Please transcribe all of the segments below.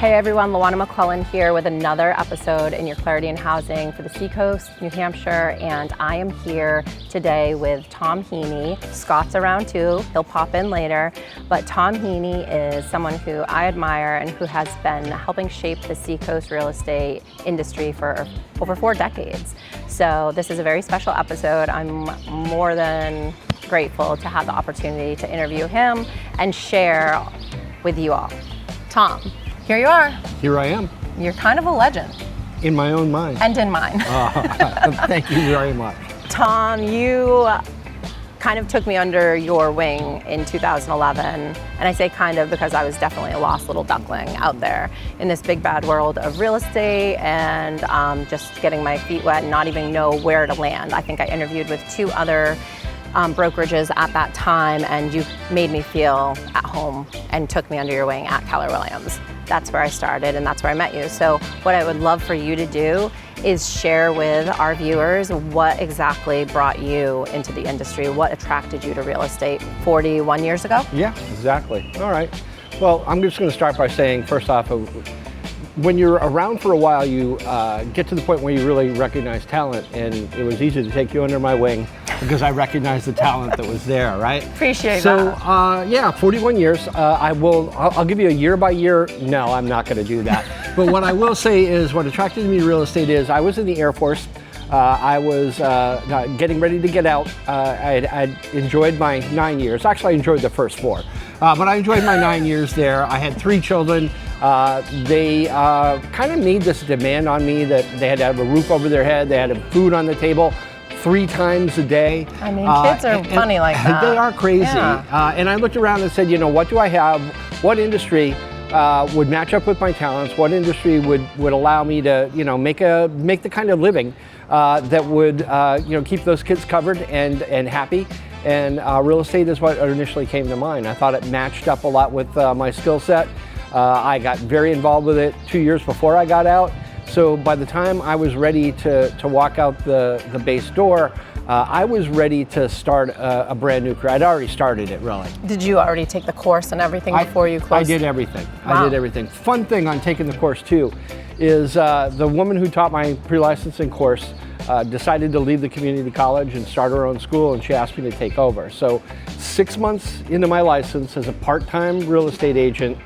Hey everyone, Lawa-Na McClellan here with another episode in your Clarity in Housing for the Seacoast, New Hampshire, and I am here today with Tom Heany. Scott's around too, he'll pop in later, but Tom Heany is someone who I admire and who has been helping shape the Seacoast real estate industry for over 4 decades. So this is a very special episode. I'm more than grateful to have the opportunity to interview him and share with you all. Tom, here you are. Here I am. You're kind of a legend. In my own mind. And in mine. Thank you very much. Tom, you kind of took me under your wing in 2011. And I say kind of because I was definitely a lost little duckling out there in this big bad world of real estate and just getting my feet wet and not even know where to land. I think I interviewed with 2 other brokerages at that time, and you made me feel at home and took me under your wing at Keller Williams. That's where I started and that's where I met you. So what I would love for you to do is share with our viewers what exactly brought you into the industry, what attracted you to real estate 41 years ago? Yeah, exactly. All right. Well, I'm just going to start by saying, first off, when you're around for a while, you get to the point where you really recognize talent, and it was easy to take you under my wing because I recognized the talent that was there, right? Appreciate that. So, yeah, 41 years. I'll give you a year by year. No, I'm not going to do that. But what I will say is what attracted me to real estate is I was in the Air Force. I was getting ready to get out. I enjoyed my 9 years. Actually, I enjoyed the first 4. But I enjoyed my 9 years there. I had 3 children. They kind of made this demand on me that they had to have a roof over their head, they had to have food on the table 3 times a day. I mean, kids are funny like that. They are crazy. Yeah. And I looked around and said, you know, what do I have? What industry would match up with my talents? What industry would allow me to, you know, make the kind of living that would, you know, keep those kids covered and happy? And real estate is what initially came to mind. I thought it matched up a lot with my skill set. I got very involved with it 2 years before I got out. So by the time I was ready to walk out the base door, I was ready to start a brand new career. I'd already started it, really. Did you already take the course and everything before you closed? I did everything. Wow. I did everything. Fun thing on taking the course too is the woman who taught my pre-licensing course decided to leave the community college and start her own school, and she asked me to take over. So 6 months into my license as a part-time real estate agent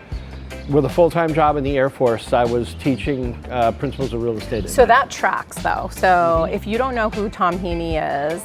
with a full-time job in the Air Force, I was teaching principles of real estate. So that tracks though. So if you don't know who Tom Heany is,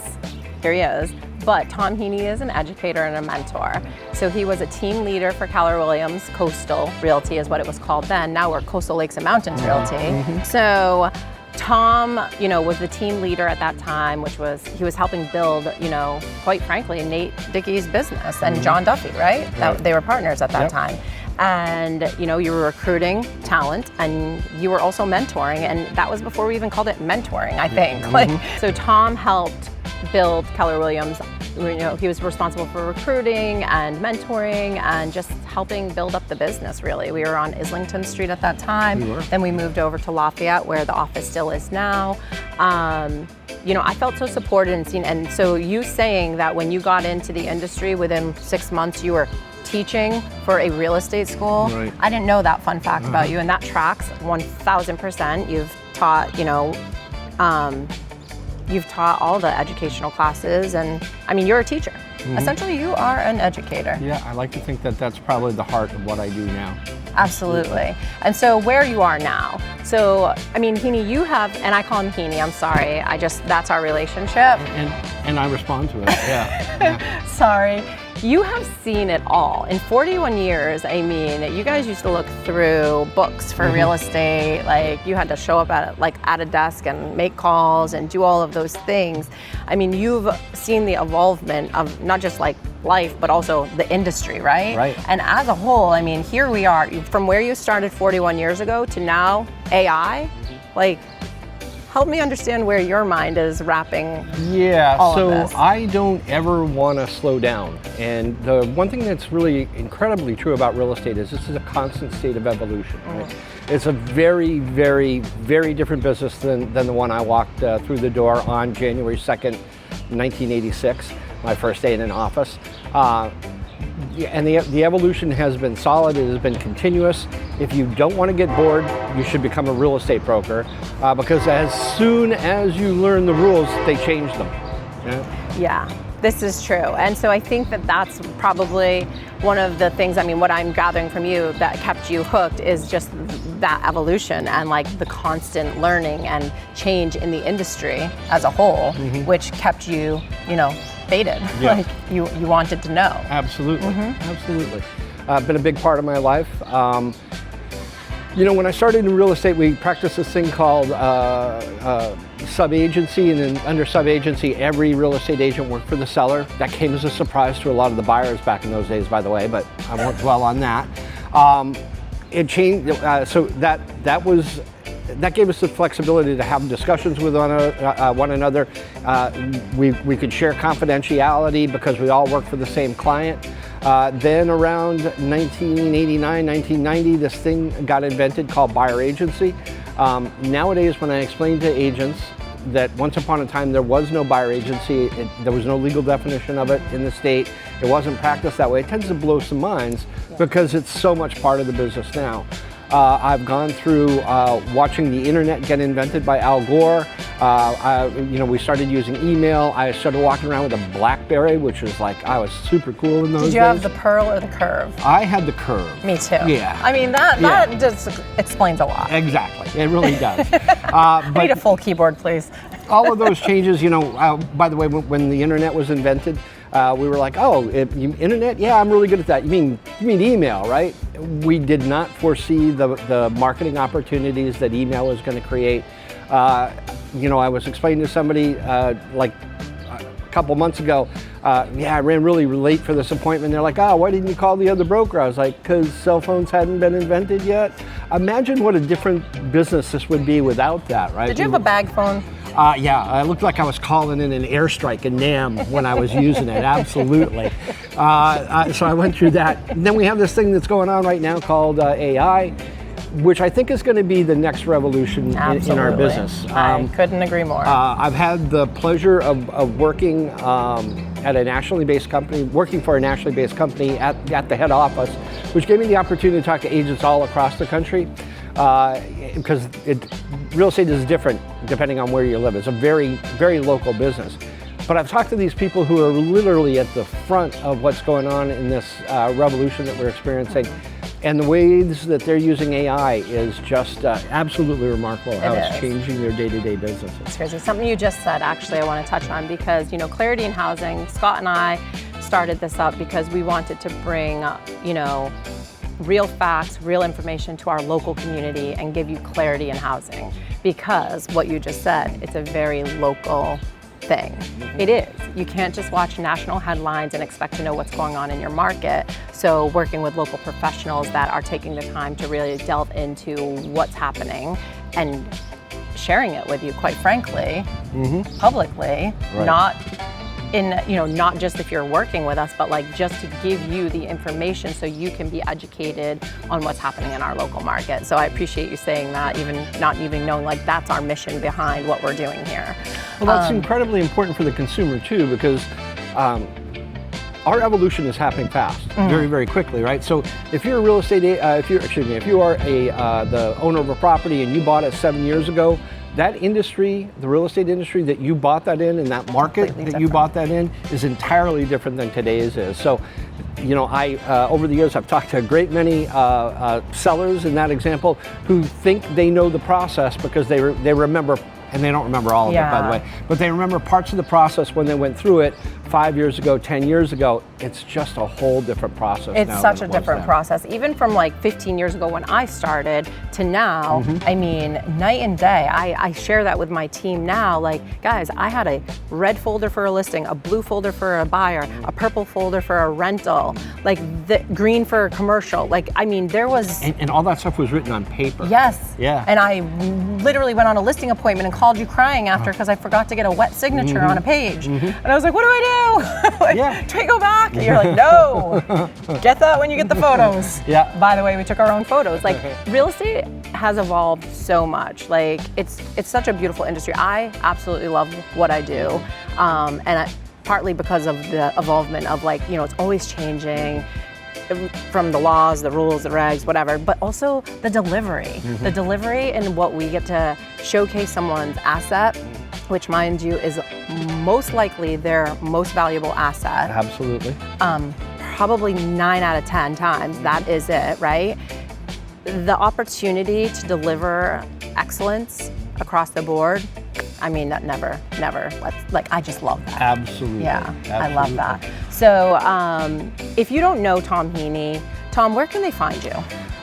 here he is. But Tom Heany is an educator and a mentor. So he was a team leader for Keller Williams Coastal Realty is what it was called then. Now we're Coastal Lakes and Mountains Realty. So Tom, you know, was the team leader at that time, which was, he was helping build, you know, quite frankly, Nate Dickey's business and John Duffy, right? They were partners at that time. And, you know, you were recruiting talent and you were also mentoring, and that was before we even called it mentoring, I think. So Tom helped build Keller Williams. You know, he was responsible for recruiting and mentoring and just helping build up the business, really. We were on Islington Street at that time. Then we moved over to Lafayette, where the office still is now. You know, I felt so supported and seen. And so you saying that when you got into the industry, within 6 months, you were teaching for a real estate school. I didn't know that fun fact about you, and that tracks 1,000%. You've taught, you know, you've taught all the educational classes, and I mean, you're a teacher. Essentially, you are an educator. Yeah, I like to think that that's probably the heart of what I do now. Absolutely. And so where you are now, so, I mean, Heany, you have, and I call him Heany, I'm sorry, that's our relationship. And I respond to it, yeah. Sorry. You have seen it all. In 41 years, I mean, you guys used to look through books for real estate. Like, you had to show up at a desk and make calls and do all of those things. I mean, you've seen the evolvement of not just like life, but also the industry, right? Right. And as a whole, I mean, here we are, from where you started 41 years ago to now, AI, like, help me understand where your mind is wrapping all of this. So I don't ever want to slow down. And the one thing that's really incredibly true about real estate is this is a constant state of evolution. Right? It's a very, very, very different business than the one I walked through the door on January 2nd, 1986, my first day in an office. And the evolution has been solid, it has been continuous. if you don't want to get bored, you should become a real estate broker, because as soon as you learn the rules, they change them. Yeah, this is true. And so I think that that's probably one of the things, I mean, what I'm gathering from you that kept you hooked is just that evolution and like the constant learning and change in the industry as a whole, which kept you, you know, baited. Yeah. Like you wanted to know. Absolutely, absolutely. Been a big part of my life. You know, when I started in real estate, we practiced this thing called sub-agency, and then under sub-agency, every real estate agent worked for the seller. That came as a surprise to a lot of the buyers back in those days, by the way, but I won't dwell on that. It changed, so that gave us the flexibility to have discussions with one another. We could share confidentiality because we all worked for the same client. Then around 1989, 1990, this thing got invented called buyer agency. Nowadays, when I explain to agents that once upon a time there was no buyer agency, there was no legal definition of it in the state, it wasn't practiced that way, it tends to blow some minds because it's so much part of the business now. I've gone through watching the internet get invented by Al Gore. You know, we started using email. I started walking around with a BlackBerry, which was like, I was super cool in those days. Did you have the Pearl or the Curve? I had the Curve. Me too. Yeah. I mean, that just explains a lot. Exactly, it really does. I need a full keyboard, please. All of those changes, you know, by the way, when the internet was invented, we were like, oh, internet? Yeah, I'm really good at that. You mean email, right? We did not foresee the marketing opportunities that email was going to create. You know, I was explaining to somebody like a couple months ago, yeah, I ran really late for this appointment. They're like, oh, why didn't you call the other broker? I was like, because cell phones hadn't been invented yet. Imagine what a different business this would be without that, right? Did you have a bag phone? Yeah, I looked like I was calling in an airstrike in Nam when I was using it, absolutely. So I went through that. And then we have this thing that's going on right now called AI, which I think is going to be the next revolution in our business. I couldn't agree more. I've had the pleasure of working at a nationally based company, working for a nationally based company at the head office, which gave me the opportunity to talk to agents all across the country. Because real estate is different depending on where you live. It's a very, very local business. But I've talked to these people who are literally at the front of what's going on in this revolution that we're experiencing. And the ways that they're using AI is just absolutely remarkable how it's changing their day-to-day businesses. It's crazy. Something you just said, actually, I want to touch on because, you know, clarity in housing, Scott and I started this up because we wanted to bring, you know, real facts, real information to our local community and give you clarity in housing, because what you just said, it's a very local thing. It is. You can't just watch national headlines and expect to know what's going on in your market. So working with local professionals that are taking the time to really delve into what's happening and sharing it with you, quite frankly, publicly, Right. not in, you know, not just if you're working with us, but like just to give you the information so you can be educated on what's happening in our local market. So I appreciate you saying that, even not even knowing like that's our mission behind what we're doing here. Well, that's incredibly important for the consumer too, because our evolution is happening fast, very, very quickly, right? So if you're a real estate, if you are the owner of a property and you bought it 7 years ago, that industry, the real estate industry that you bought that in, and that market that you bought that in, is entirely different than today's is. So, you know, over the years, I've talked to a great many sellers in that example who think they know the process because they remember, and they don't remember all of it, by the way, but they remember parts of the process when they went through it 5 years ago, 10 years ago. It's just a whole different process. It's such a different process. Even from like 15 years ago when I started to now, I mean, night and day. I share that with my team now. Like, guys, I had a red folder for a listing, a blue folder for a buyer, a purple folder for a rental, like the green for a commercial. Like, I mean, there was... And all that stuff was written on paper. Yes. Yeah. And I literally went on a listing appointment and called you crying after because I forgot to get a wet signature on a page. And I was like, what do I do? Like, do I go back? And you're like, no, get that when you get the photos. Yeah. By the way, we took our own photos. Like, real estate has evolved so much. Like, it's such a beautiful industry. I absolutely love what I do. Partly because of the involvement of, like, you know, it's always changing. from the laws, the rules, the regs, whatever, but also the delivery. The delivery and what we get to showcase someone's asset, which mind you is most likely their most valuable asset. Absolutely. Probably 9 out of 10 times, that is it, right? The opportunity to deliver excellence across the board, I mean, that never, like, I just love that. Absolutely. Yeah, Absolutely. I love that. So if you don't know Tom Heany, Tom, where can they find you?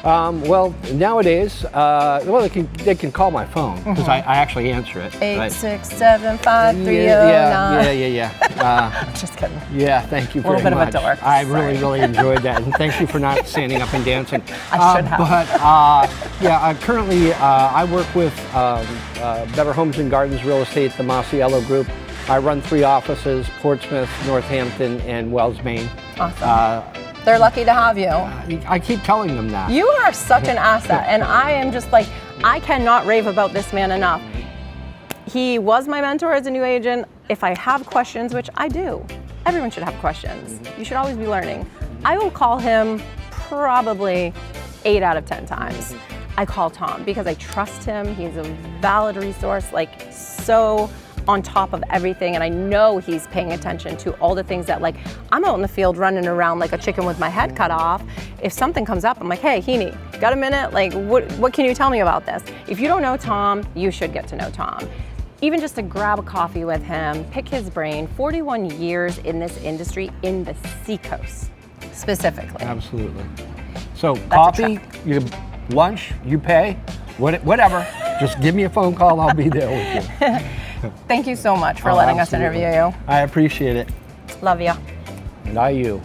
Well, nowadays, they can call my phone because I actually answer it. 867-5309. Yeah. Just kidding. Yeah, thank you very much. A little bit of a dork. I really enjoyed that, and thank you for not standing up and dancing. I should have. But currently I work with Better Homes and Gardens Real Estate, the Masiello Group. I run 3 offices: Portsmouth, Northampton, and Wells, Maine. Awesome. They're lucky to have you. I keep telling them that. You are such an asset, and I am just like, I cannot rave about this man enough. He was my mentor as a new agent. If I have questions, which I do, everyone should have questions. You should always be learning. I will call him probably 8 out of 10 times. I call Tom because I trust him. He's a valid resource, like so on top of everything, and I know he's paying attention to all the things that, like, I'm out in the field running around like a chicken with my head cut off. If something comes up, I'm like, hey, Heany, got a minute? Like, what can you tell me about this? If you don't know Tom, you should get to know Tom. Even just to grab a coffee with him, pick his brain. 41 years in this industry, in the Seacoast specifically. Absolutely. So coffee, lunch, you pay, whatever. Just give me a phone call, I'll be there with you. Thank you so much for letting us interview you. I appreciate it. Love you. And I you.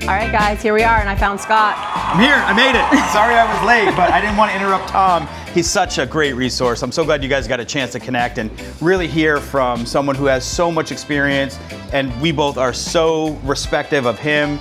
All right, guys, here we are, and I found Scott. I'm here, I made it. Sorry I was late, but I didn't want to interrupt Tom. He's such a great resource. I'm so glad you guys got a chance to connect and really hear from someone who has so much experience, and we both are so respective of him,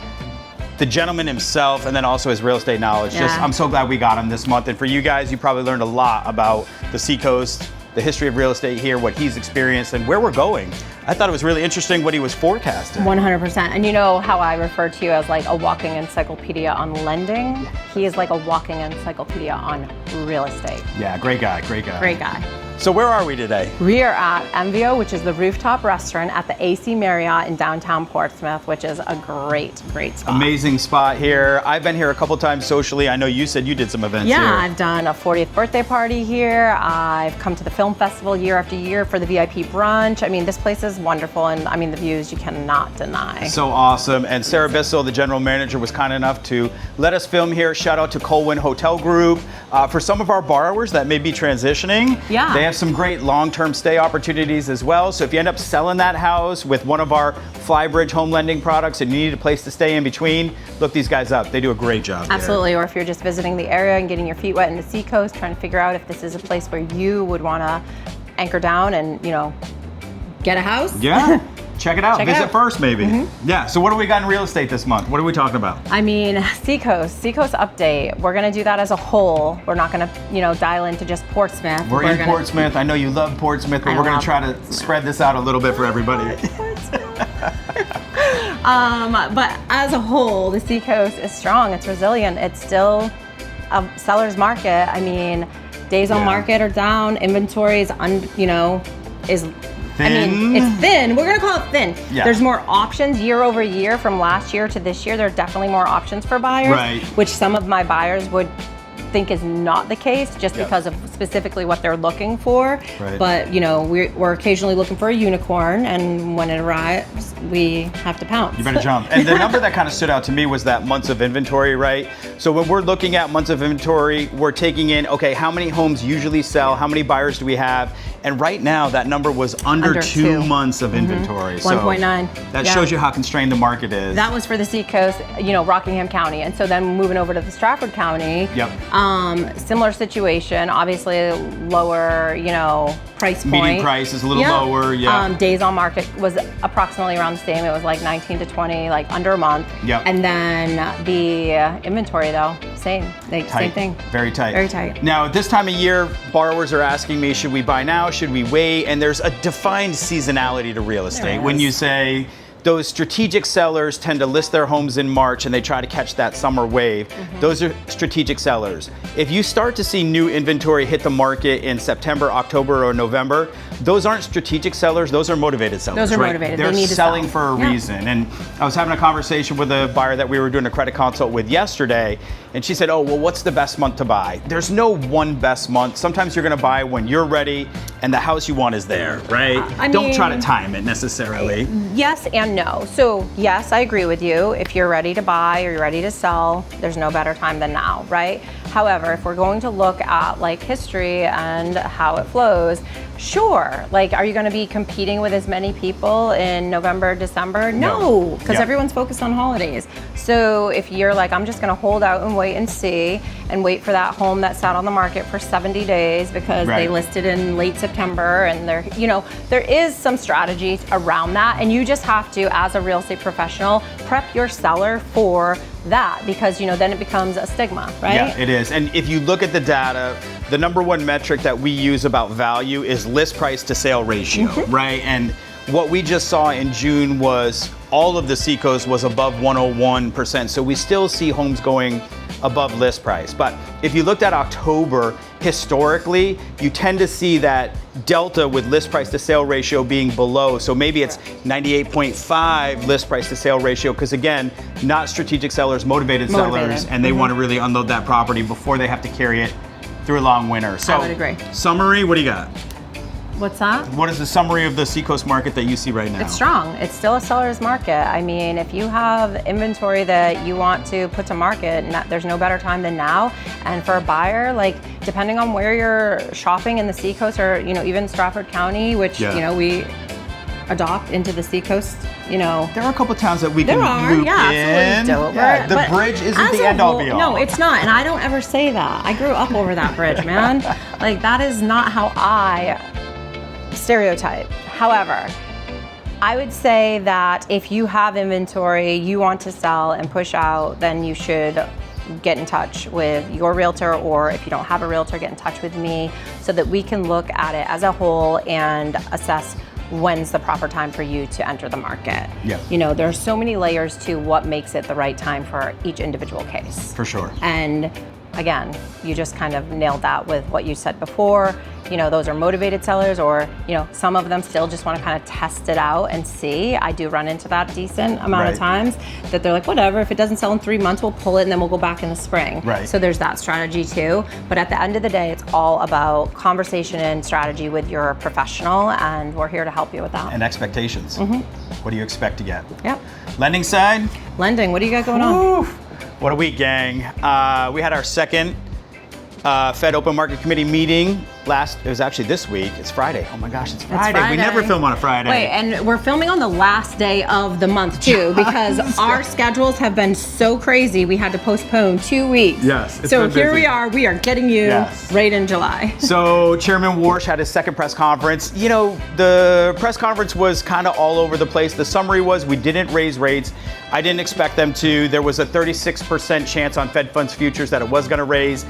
the gentleman himself, and then also his real estate knowledge. Yeah. I'm so glad we got him this month. And for you guys, you probably learned a lot about the Seacoast, the history of real estate here, what he's experienced, and where we're going. I thought it was really interesting what he was forecasting. 100%. And you know how I refer to you as like a walking encyclopedia on lending? He is like a walking encyclopedia on real estate. Yeah, great guy, great guy. Great guy. So where are we today? We are at Envio, which is the rooftop restaurant at the AC Marriott in downtown Portsmouth, which is a great spot. Amazing spot here. I've been here a couple times socially. I know you said you did some events here. Yeah, I've done a 40th birthday party here. I've come to the film festival year after year for the VIP brunch. I mean, this place is wonderful, and I mean, the views you cannot deny. So awesome. And Sarah Bissell, the general manager, was kind enough to let us film here. Shout out to Colwyn Hotel Group. For some of our borrowers that may be transitioning, they have some great long-term stay opportunities as well. So if you end up selling that house with one of our Flybridge home lending products and you need a place to stay in between, look these guys up. They do a great job. Absolutely. Or if you're just visiting the area and getting your feet wet in the Seacoast, trying to figure out if this is a place where you would want to anchor down and, you know, get a house. Yeah. Check it out. Visit first, maybe. Mm-hmm. Yeah. So what do we got in real estate this month? What are we talking about? I mean, Seacoast update. We're going to do that as a whole. We're not going to, you know, dial into just Portsmouth. We're in Portsmouth. I know you love Portsmouth, but we're going to try to spread this out a little bit for everybody. But as a whole, the Seacoast is strong. It's resilient. It's still a seller's market. I mean, days on market are down. Inventory is, is thin. I mean, it's thin. We're gonna call it thin. Yeah. There's more options year over year from last year to this year. There are definitely more options for buyers, right. Which some of my buyers would think is not the case, just because of specifically what they're looking for. Right. But, you know, we're occasionally looking for a unicorn, and when it arrives, we have to pounce. You better jump. And the number that kind of stood out to me was that months of inventory, right? So when we're looking at months of inventory, we're taking in, okay, how many homes usually sell? How many buyers do we have? And right now, that number was under 2 months of inventory. 1.9. That shows you how constrained the market is. That was for the Seacoast, you know, Rockingham County. And so then moving over to the Stratford County, similar situation, obviously lower, you know, price point. Median price is a little lower, days on market was approximately around the same. It was like 19 to 20, like under a month. And then the inventory though, same thing. Very tight. Very tight. Now, at this time of year, borrowers are asking me, should we buy now? Should we wait? And there's a defined seasonality to real estate. When you say those strategic sellers tend to list their homes in March and they try to catch that summer wave. Those are strategic sellers. If you start to see new inventory hit the market in September, October, or November, those aren't strategic sellers, those are motivated sellers. Those are motivated. They're they need selling to sell. for a reason. And I was having a conversation with a buyer that we were doing a credit consult with yesterday, and she said, oh, well, what's the best month to buy? There's no one best month. Sometimes you're gonna buy when you're ready and the house you want is there, right? Don't try to time it necessarily. Yes and no. So yes, I agree with you. If you're ready to buy or you're ready to sell, there's no better time than now, right? However, if we're going to look at like history and how it flows, sure. Like, are you going to be competing with as many people in November, December? No, because everyone's focused on holidays. So if you're like, I'm just going to hold out and wait and see and wait for that home that sat on the market for 70 days because they listed in late September, and there, you know, there is some strategy around that, and you just have to, as a real estate professional, prep your seller for that, because, you know, then it becomes a stigma, right? Yeah, it is. And if you look at the data, the number one metric that we use about value is list price to sale ratio, right? And what we just saw in June was all of the Seacoast was above 101%. So we still see homes going above list price. But if you looked at October, historically, you tend to see that delta with list price to sale ratio being below. So maybe it's 98.5 list price to sale ratio, because again, not strategic sellers, motivated sellers, and they want to really unload that property before they have to carry it through a long winter. So, I would agree. Summary, what do you got? What's that? What is the summary of the Seacoast market that you see right now? It's strong. It's still a seller's market. I mean, if you have inventory that you want to put to market, there's no better time than now. And for a buyer, like, depending on where you're shopping in the Seacoast, or, you know, even Stratford County, which, you know, we adopt into the Seacoast, you know. There are a couple towns that we can loop in. The bridge isn't the end all be all. No, it's not, and I don't ever say that. I grew up over that bridge, man. Like, that is not how I stereotype. However, I would say that if you have inventory you want to sell and push out, then you should get in touch with your realtor, or if you don't have a realtor, get in touch with me so that we can look at it as a whole and assess when's the proper time for you to enter the market. You know, there's so many layers to what makes it the right time for each individual case. For sure. And again, you just kind of nailed that with what you said before. You know, those are motivated sellers, or, you know, some of them still just want to kind of test it out and see. I do run into that decent amount of times, that they're like, whatever, if it doesn't sell in 3 months, we'll pull it and then we'll go back in the spring. So there's that strategy too. But at the end of the day, it's all about conversation and strategy with your professional, and we're here to help you with that. And expectations. What do you expect to get? Lending side? Lending, what do you got going on? What a week, gang. We had our second Fed Open Market Committee meeting it was actually this week. It's Friday. Oh my gosh, it's Friday. We never film on a Friday. Wait, and we're filming on the last day of the month too, because our schedules have been so crazy, we had to postpone 2 weeks. So here we are getting you right in July. So Chairman Warsh had his second press conference. You know, the press conference was kind of all over the place. The summary was, we didn't raise rates. I didn't expect them to. There was a 36% chance on Fed funds futures that it was going to raise.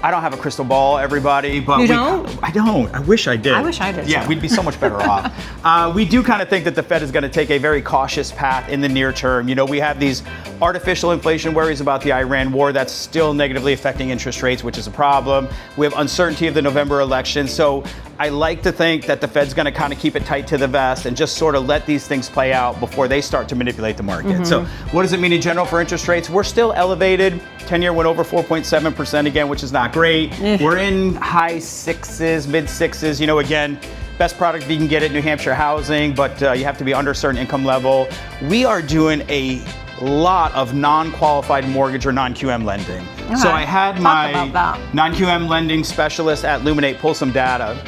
I don't have a crystal ball, everybody, but you don't? I don't. I wish I did. I wish I did. Yeah, too. we'd be so much better off. We do kind of think that the Fed is going to take a very cautious path in the near term. You know, we have these artificial inflation worries about the Iran war that's still negatively affecting interest rates, which is a problem. We have uncertainty of the November election. So I like to think that the Fed's going to kind of keep it tight to the vest and just sort of let these things play out before they start to manipulate the market. So what does it mean in general for interest rates? We're still elevated. 10-year went over 4.7% again, which is not great. We're in high sixes, mid sixes. You know, again, best product you can get at New Hampshire housing, but you have to be under a certain income level. We are doing a lot of non-qualified mortgage or non-QM lending. Okay. So I had my non-QM lending specialist at Luminate pull some data.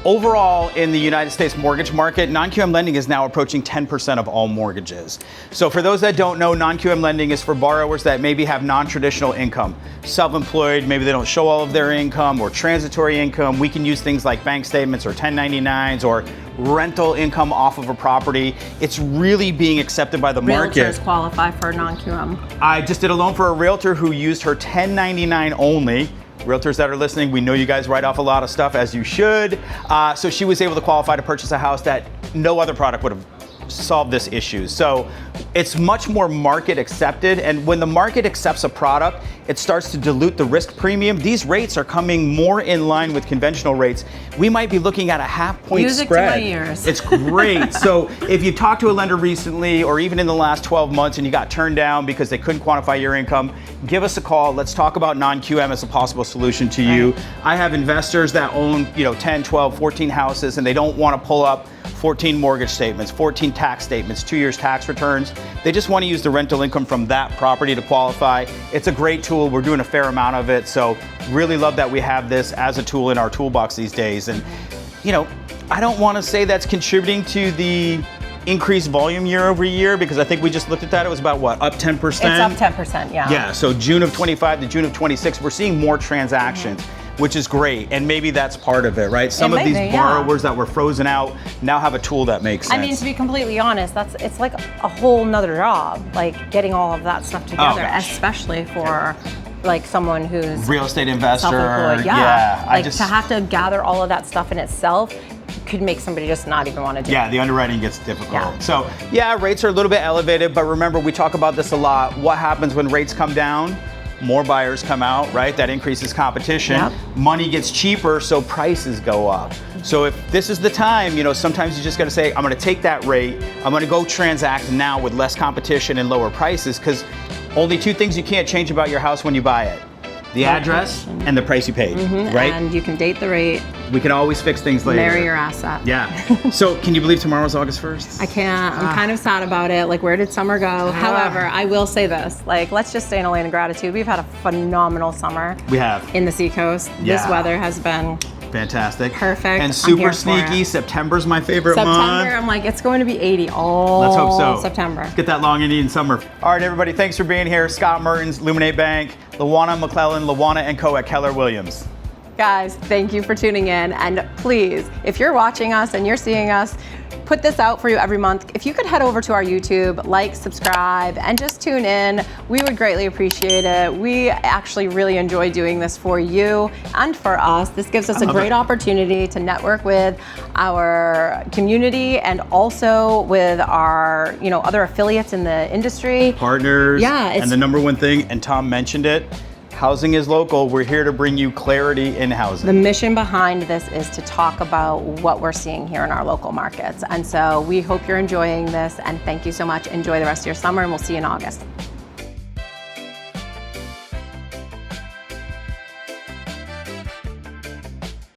Overall, in the United States mortgage market, non-QM lending is now approaching 10% of all mortgages. So for those that don't know, non-QM lending is for borrowers that maybe have non-traditional income. Self-employed, maybe they don't show all of their income, or transitory income. We can use things like bank statements or 1099s or rental income off of a property. It's really being accepted by the market. Realtors qualify for non-QM. I just did a loan for a realtor who used her 1099 only. Realtors that are listening, we know you guys write off a lot of stuff, as you should. So she was able to qualify to purchase a house that no other product would have solved this issue. So it's much more market accepted, and when the market accepts a product, it starts to dilute the risk premium. These rates are coming more in line with conventional rates. We might be looking at a half-point spread. Music to my ears. It's great. So if you talked to a lender recently, or even in the last 12 months, and you got turned down because they couldn't quantify your income, give us a call. Let's talk about non-QM as a possible solution to you. I have investors that own, 10, 12, 14 houses, and they don't want to pull up 14 mortgage statements, 14 tax statements, 2 years tax returns. They just want to use the rental income from that property to qualify. It's a great tool. We're doing a fair amount of it. So really love that we have this as a tool in our toolbox these days. And, I don't want to say that's contributing to the increased volume year over year, because I think we just looked at that. It was about what, up 10%? It's up 10%, yeah. Yeah, so June of 25 to June of 26, we're seeing more transactions. Which is great, and maybe that's part of it, right? Some of these borrowers that were frozen out now have a tool that makes sense. I mean, to be completely honest, it's like a whole nother job, like getting all of that stuff together, especially for like someone who's real estate investor. Self-employed, like to have to gather all of that stuff in itself could make somebody just not even want to do it. Yeah, the underwriting gets difficult. So yeah, rates are a little bit elevated, but remember, we talk about this a lot. What happens when rates come down? More buyers come out, right? That increases competition. Money gets cheaper, so prices go up. So if this is the time, sometimes you just gotta say, I'm gonna take that rate, I'm gonna go transact now with less competition and lower prices, because only two things you can't change about your house when you buy it. The address and the price you paid, right? And you can date the rate. We can always fix things later. Marry your asset. Yeah. So can you believe tomorrow's August 1st? I can't. I'm kind of sad about it. Like, where did summer go? However, I will say this. Like, let's just stay in a lane of gratitude. We've had a phenomenal summer. We have. In the Seacoast. This weather has been fantastic. Perfect. And super sneaky. September's my favorite month. September, I'm like, it's going to be 80 all Let's hope so. September. Let's get that long Indian summer. All right, everybody, thanks for being here. Scott Mertens, Luminate Bank, Lawa-Na McClellan, Lawa-Na Co at Keller Williams. Guys, thank you for tuning in. And please, if you're watching us and you're seeing us, put this out for you every month. If you could head over to our YouTube, like, subscribe, and just tune in, we would greatly appreciate it. We actually really enjoy doing this for you and for us. This gives us a great opportunity to network with our community and also with our, other affiliates in the industry. Partners. Yeah. And the number one thing, and Tom mentioned it, housing is local. We're here to bring you clarity in housing. The mission behind this is to talk about what we're seeing here in our local markets. And so we hope you're enjoying this, and thank you so much. Enjoy the rest of your summer, and we'll see you in August.